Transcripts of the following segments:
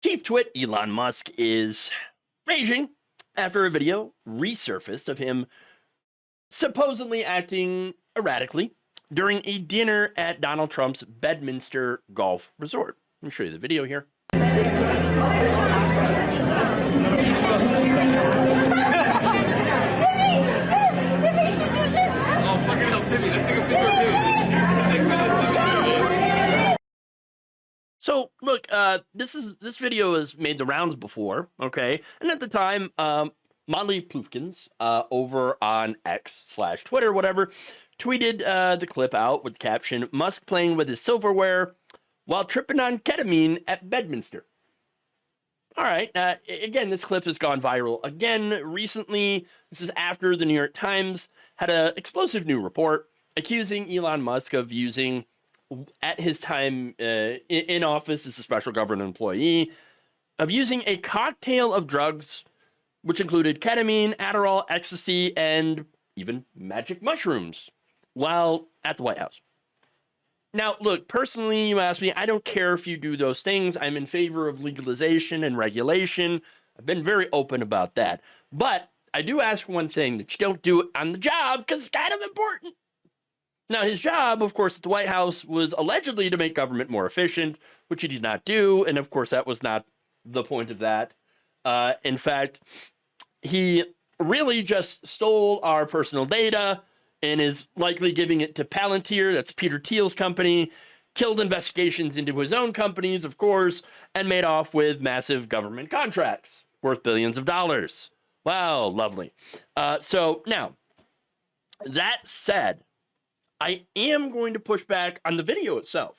Chief Twit Elon Musk is raging after a video resurfaced of him supposedly acting erratically during a dinner at Donald Trump's Bedminster Golf Resort. Let me show you the video here. So look, this video has made the rounds before, okay? And at the time, Motley Plufkins over on X/Twitter, whatever, tweeted the clip out with the caption, "Musk playing with his silverware while tripping on ketamine at Bedminster." All right, again, this clip has gone viral again recently. This is after the New York Times had an explosive new report accusing Elon Musk of using, at his time in office as a special government employee, of using a cocktail of drugs, which included ketamine, Adderall, ecstasy, and even magic mushrooms while at the White House. Now, look, personally, you ask me, I don't care if you do those things. I'm in favor of legalization and regulation. I've been very open about that. But I do ask one thing, that you don't do it on the job, because it's kind of important. Now, his job, of course, at the White House was allegedly to make government more efficient, which he did not do. And of course, that was not the point of that. In fact, he really just stole our personal data and is likely giving it to Palantir, that's Peter Thiel's company, killed investigations into his own companies, of course, and made off with massive government contracts worth billions of dollars. Wow, lovely. So now, that said, I am going to push back on the video itself.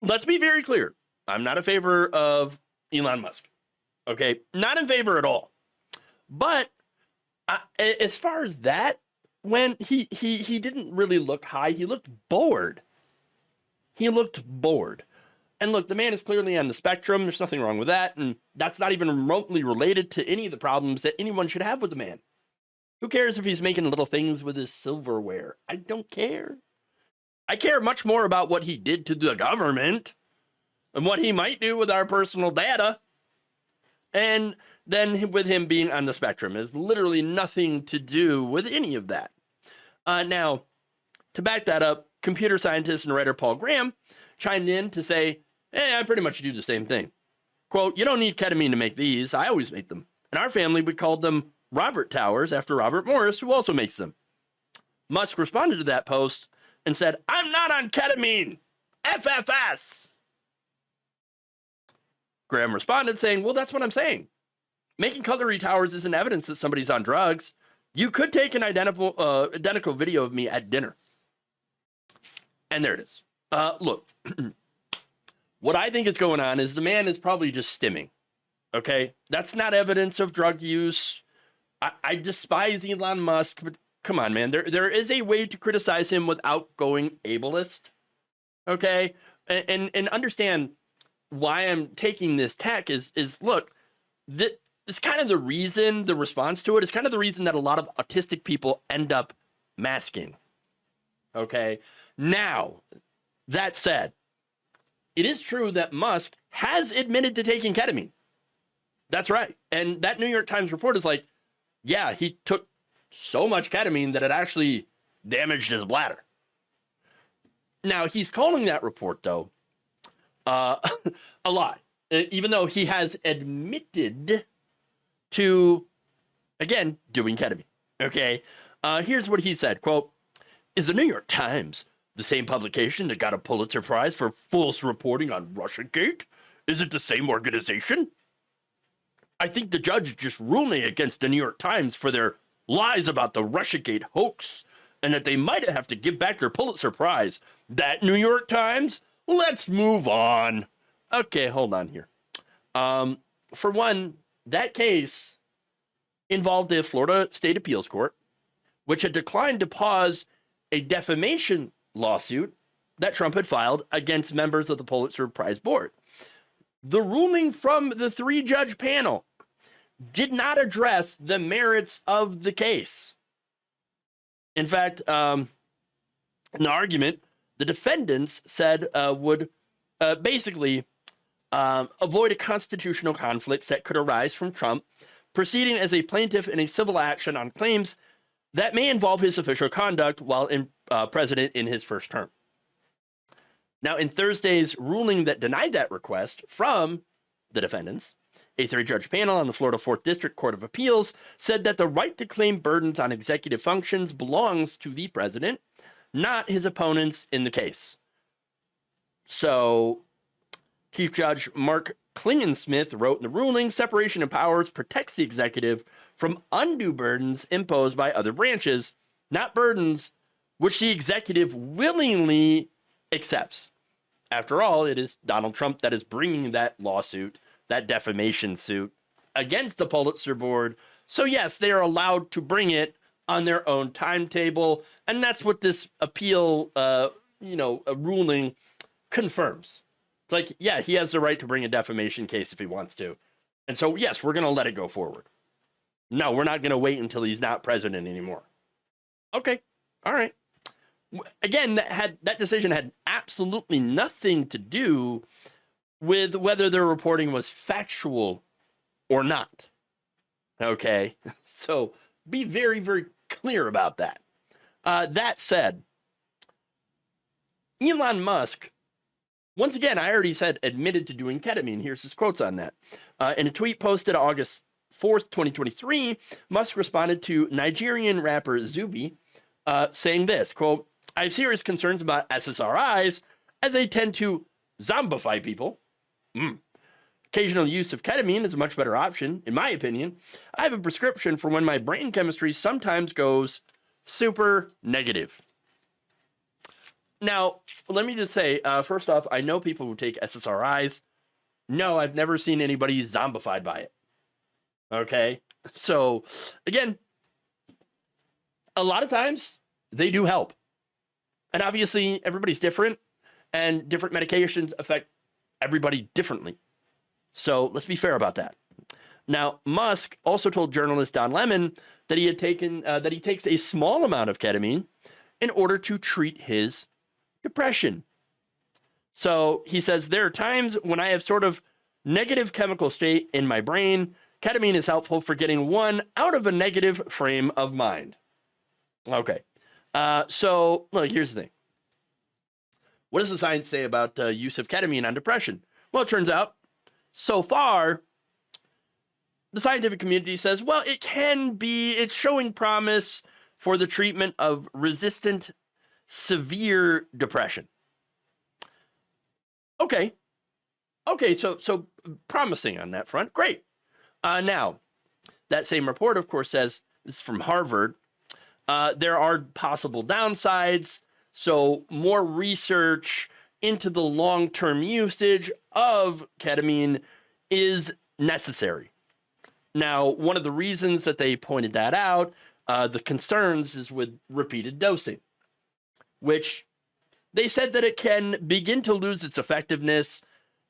Let's be very clear. I'm not in favor of Elon Musk. Okay? Not in favor at all. But as far as that, when he didn't really look high, he looked bored. He looked bored. And look, the man is clearly on the spectrum. There's nothing wrong with that. And that's not even remotely related to any of the problems that anyone should have with the man. Who cares if he's making little things with his silverware? I don't care. I care much more about what he did to the government and what he might do with our personal data. And then with him being on the spectrum has literally nothing to do with any of that. Now, to back that up, computer scientist and writer Paul Graham chimed in to say, hey, I pretty much do the same thing. Quote, you don't need ketamine to make these. I always make them. In our family, we called them Robert Towers after Robert Morris, who also makes them. Musk responded to that post and said, I'm not on ketamine. FFS. Graham responded saying, well, that's what I'm saying. Making cutlery towers isn't evidence that somebody's on drugs. You could take an identical video of me at dinner. And there it is. Look, what I think is going on is the man is probably just stimming. Okay? That's not evidence of drug use. I despise Elon Musk, but come on, man. There is a way to criticize him without going ableist. Okay? And understand why I'm taking this tack is look, it's kind of the reason, the response to it is kind of the reason that a lot of autistic people end up masking. Okay? Now, that said, it is true that Musk has admitted to taking ketamine. That's right. And that New York Times report is like, yeah, he took so much ketamine that it actually damaged his bladder. Now, he's calling that report, though, a lie, even though he has admitted to, again, doing ketamine. Okay, here's what he said, quote, is the New York Times the same publication that got a Pulitzer Prize for false reporting on Russiagate? Is it the same organization? I think the judge is just ruling against the New York Times for their lies about the Russiagate hoax and that they might have to give back their Pulitzer Prize. That New York Times? Let's move on. Okay, hold on here. For one, that case involved the Florida State Appeals Court, which had declined to pause a defamation lawsuit that Trump had filed against members of the Pulitzer Prize board. The ruling from the 3-judge panel did not address the merits of the case. In fact, in the argument, the defendants said would basically avoid a constitutional conflicts that could arise from Trump proceeding as a plaintiff in a civil action on claims that may involve his official conduct while president in his first term. Now, in Thursday's ruling that denied that request from the defendants, a 3-judge panel on the Florida 4th District Court of Appeals said that the right to claim burdens on executive functions belongs to the president, not his opponents in the case. So, Chief Judge Mark Klingensmith wrote in the ruling, separation of powers protects the executive from undue burdens imposed by other branches, not burdens which the executive willingly accepts. After all, it is Donald Trump that is bringing that lawsuit, that defamation suit, against the Pulitzer Board. So yes, they are allowed to bring it on their own timetable, and that's what this appeal, a ruling confirms. It's like, yeah, he has the right to bring a defamation case if he wants to. And so, yes, we're going to let it go forward. No, we're not going to wait until he's not president anymore. Okay, all right. Again, that decision had absolutely nothing to do with whether their reporting was factual or not. Okay, so be very, very clear about that. That said, Elon Musk, once again, I already said, admitted to doing ketamine. Here's his quotes on that. In a tweet posted August 4th, 2023, Musk responded to Nigerian rapper Zubi, saying this, quote, I have serious concerns about SSRIs as they tend to zombify people. Occasional use of ketamine is a much better option, in my opinion. I have a prescription for when my brain chemistry sometimes goes super negative. Now, let me just say, first off, I know people who take SSRIs. No, I've never seen anybody zombified by it. Okay? So, again, a lot of times they do help. And obviously, everybody's different, and different medications affect everybody differently. So let's be fair about that. Now, Musk also told journalist Don Lemon that he takes a small amount of ketamine in order to treat his depression. So he says, there are times when I have sort of negative chemical state in my brain. Ketamine is helpful for getting one out of a negative frame of mind. Okay. So look, here's the thing. What does the science say about use of ketamine on depression? Well, it turns out, so far, the scientific community says, well, it's showing promise for the treatment of resistant severe depression. Okay, so promising on that front. Great. Now, that same report, of course, says, this is from Harvard, there are possible downsides, so more research into the long-term usage of ketamine is necessary. Now, one of the reasons that they pointed that out, the concerns, is with repeated dosing, which they said that it can begin to lose its effectiveness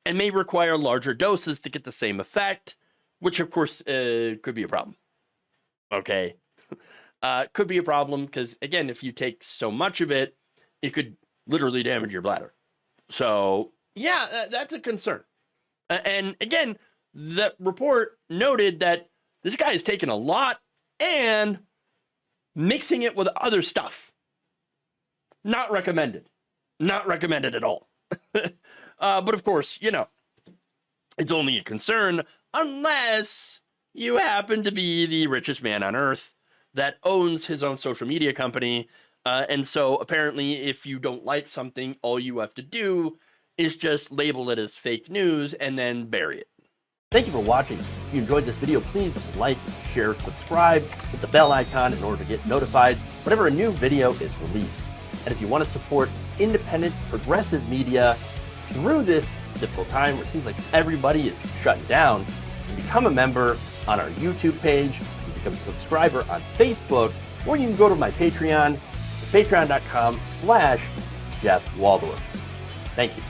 and may require larger doses to get the same effect, which, of course, could be a problem. Okay? Could be a problem because, again, if you take so much of it, it could literally damage your bladder. So, yeah, that's a concern. And, again, the report noted that this guy is taking a lot and mixing it with other stuff. Not recommended. Not recommended at all. But, of course, it's only a concern unless you happen to be the richest man on earth that owns his own social media company. And so apparently if you don't like something, all you have to do is just label it as fake news and then bury it. Thank you for watching. If you enjoyed this video, please like, share, subscribe, hit the bell icon in order to get notified whenever a new video is released. And if you want to support independent, progressive media through this difficult time where it seems like everybody is shutting down, you can become a member on our YouTube page, you can become a subscriber on Facebook, or you can go to my Patreon. It's patreon.com/Jeff Waldorf. Thank you.